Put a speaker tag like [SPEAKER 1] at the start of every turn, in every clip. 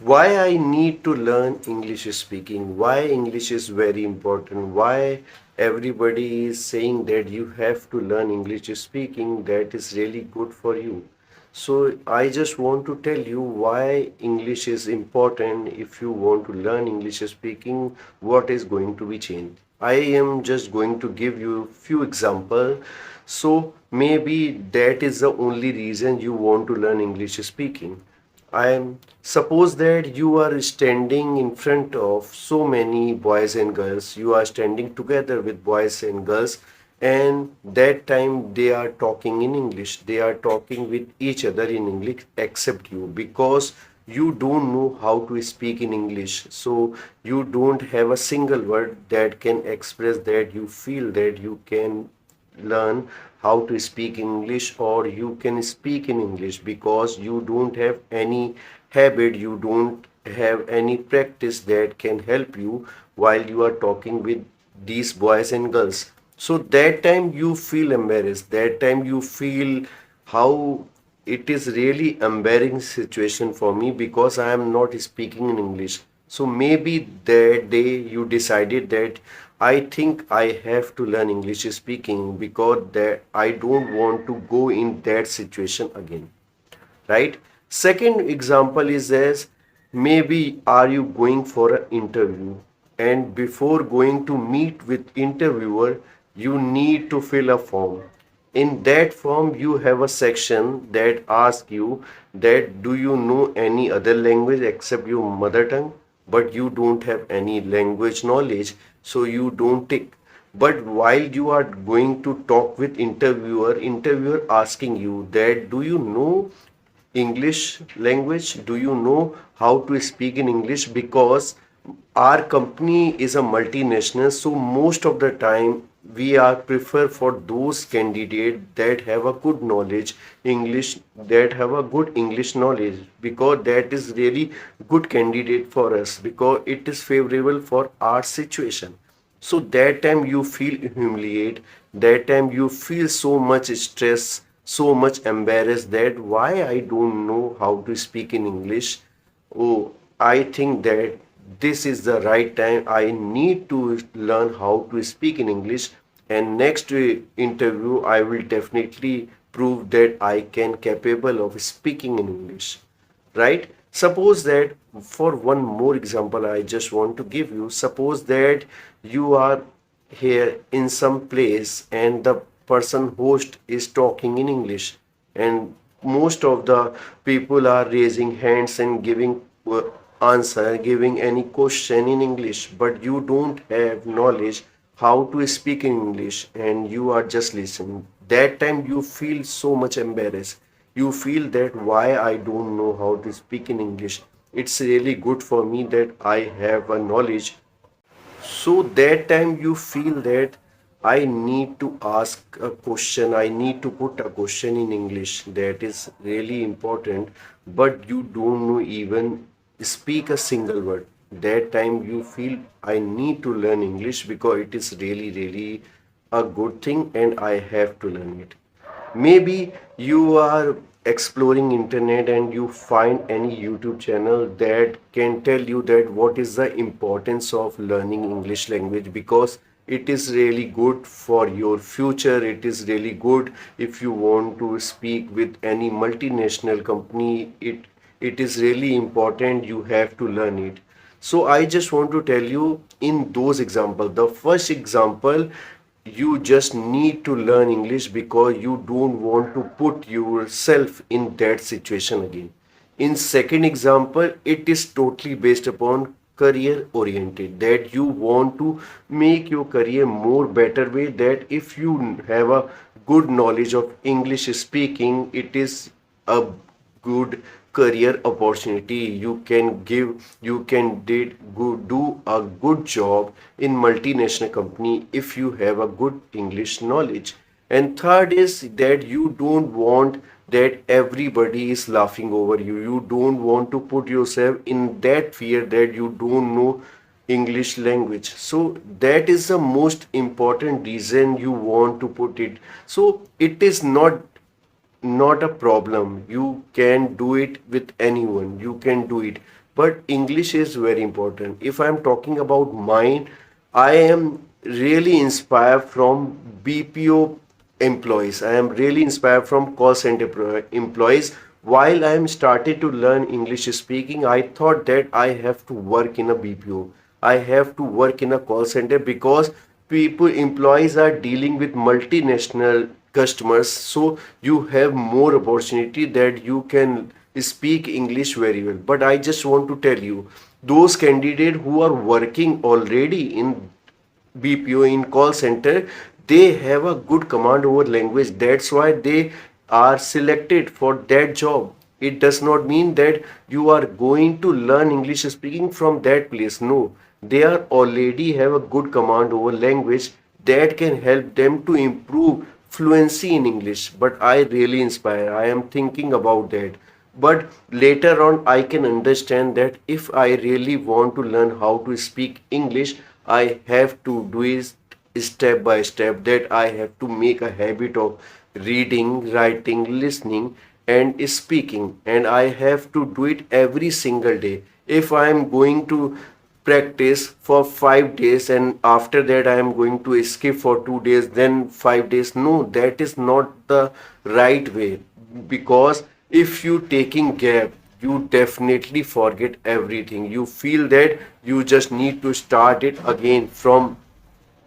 [SPEAKER 1] why I need to learn English speaking, why English is very important, why everybody is saying that you have to learn English speaking, that is really good for you. So I just want to tell you why English is important. If you want to learn English speaking, what is going to be changed. I am just going to give you few examples. So maybe that is the only reason you want to learn English speaking. I suppose that you are standing in front of so many boys and girls. You are standing together with boys and girls, and that time they are talking in English. They are talking with each other in English except you because you don't know how to speak in English. So you don't have a single word that can express that you feel that you can learn how to speak English or you can speak in English because you don't have any habit, you don't have any practice that can help you while you are talking with these boys and girls. So that time you feel embarrassed, that time you feel how it is really embarrassing situation for me because I am not speaking in English. So maybe that day you decided that I think I have to learn English speaking because that I don't want to go in that situation again, right? Second example is as maybe are you going for an interview and before going to meet with interviewer you need to fill a form. In that form you have a section that asks you that do you know any other language except your mother tongue, but you don't have any language knowledge, so you don't tick. But while you are going to talk with interviewer asking you that do you know English language? Do you know how to speak in English? Because our company is a multinational, so most of the time we are prefer for those candidates that have a good knowledge English, that have a good English knowledge, because that is really good candidate for us because it is favorable for our situation. So that time you feel humiliated, that time you feel so much stress, so much embarrassed that why I don't know how to speak in English. Oh, I think that this is the right time. I need to learn how to speak in English. And next interview, I will definitely prove that I can capable of speaking in English, right? Suppose that for one more example I just want to give you, suppose that you are here in some place and the person host is talking in English and most of the people are raising hands and giving answer, giving any question in English, but you don't have knowledge how to speak in English and you are just listening. That time you feel so much embarrassed. You feel that why I don't know how to speak in English. It's really good for me that I have a knowledge. So that time you feel that I need to ask a question, I need to put a question in English that is really important, but you don't know even speak a single word. That time you feel I need to learn English because it is really, really a good thing and I have to learn it. Maybe you are exploring internet and you find any YouTube channel that can tell you that what is the importance of learning English language because it is really good for your future. It is really good if you want to speak with any multinational company. It is really important, you have to learn it. So I just want to tell you in those examples. The first example, you just need to learn English because you don't want to put yourself in that situation again. In second example, it is totally based upon career oriented, that you want to make your career more better way, that if you have a good knowledge of English speaking, it is a good career opportunity. You can do a good job in multinational company if you have a good English knowledge. And third is that you don't want that everybody is laughing over you. You don't want to put yourself in that fear that you don't know English language. So that is the most important reason you want to put it. So it is not a problem. You can do it with anyone. You can do it. but English is very important. If I'm talking about mine, I am really inspired from BPO employees. I am really inspired from call center employees. While I am started to learn English speaking, I thought that I have to work in a BPO. I have to work in a call center because employees are dealing with multinational customers, so you have more opportunity that you can speak English very well. But I just want to tell you, those candidates who are working already in BPO in call center, they have a good command over language. That's why they are selected for that job. It does not mean that you are going to learn English speaking from that place. No, they are already have a good command over language that can help them to improve fluency in English. But I really inspire. I am thinking about that. But later on, I can understand that if I really want to learn how to speak English, I have to do it step by step, that I have to make a habit of reading, writing, listening, and speaking. And I have to do it every single day. If I am going to practice for 5 days and after that I am going to skip for 2 days, then 5 days, no, that is not the right way. Because if you taking gap, you definitely forget everything. You feel that you just need to start it again from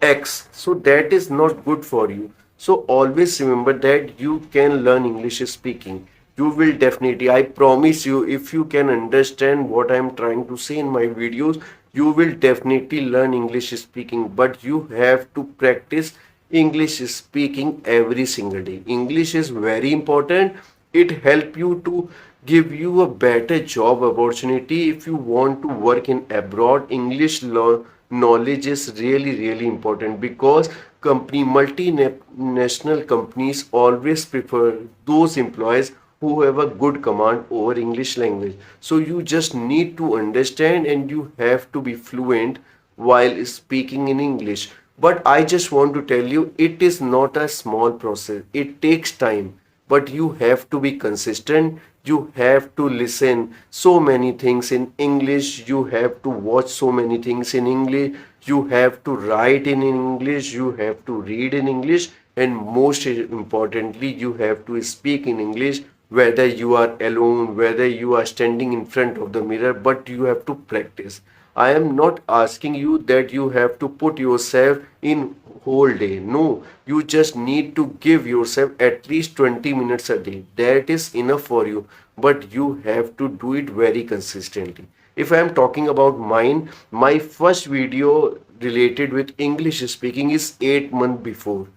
[SPEAKER 1] X. So that is not good for you. So always remember that you can learn English speaking. You will definitely, I promise you, if you can understand what I am trying to say in my videos, you will definitely learn English speaking. But you have to practice English speaking every single day. English is very important. It help you to give you a better job opportunity. If you want to work in abroad, English knowledge is really important, because multinational companies always prefer those employees who have a good command over English language. So you just need to understand and you have to be fluent while speaking in English. But I just want to tell you, it is not a small process. It takes time, but you have to be consistent. You have to listen so many things in English, you have to watch so many things in English, you have to write in English, you have to read in English, and most importantly, you have to speak in English, whether you are alone, whether you are standing in front of the mirror, but you have to practice. I am not asking you that you have to put yourself in whole day. No, you just need to give yourself at least 20 minutes a day. That is enough for you. But you have to do it very consistently. If I am talking about mine, my first video related with English speaking is 8 months before.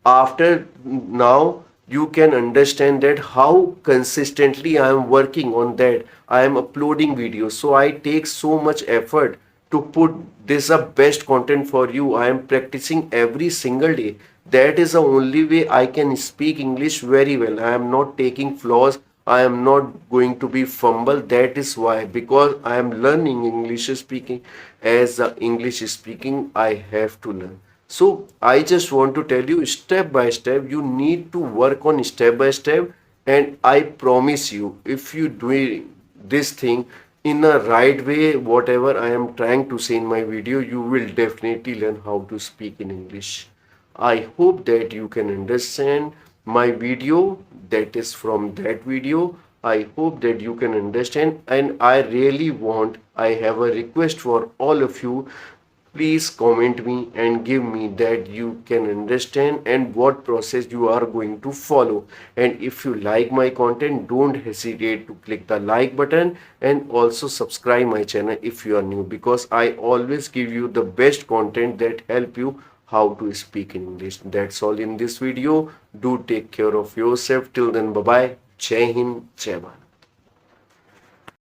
[SPEAKER 1] After now, you can understand that how consistently I am working on that. I am uploading videos, so I take so much effort to put this a best content for you. I am practicing every single day. That is the only way I can speak English very well. I am not taking flaws. I am not going to be fumble. That is why, because I am learning English speaking. As a English speaking, I have to learn. So I just want to tell you, step by step, you need to work on step by step. And I promise you, if you do this thing in a right way, whatever I am trying to say in my video, you will definitely learn how to speak in English. I hope that you can understand my video, that is from that video. I hope that you can understand, and I really want, I have a request for all of you. Please comment me and give me that you can understand and what process you are going to follow. And if you like my content, don't hesitate to click the like button and also subscribe my channel if you are new, because I always give you the best content that help you how to speak in English. That's all in this video. Do take care of yourself. Till then, bye bye. Jai Hind, Jai Bharat.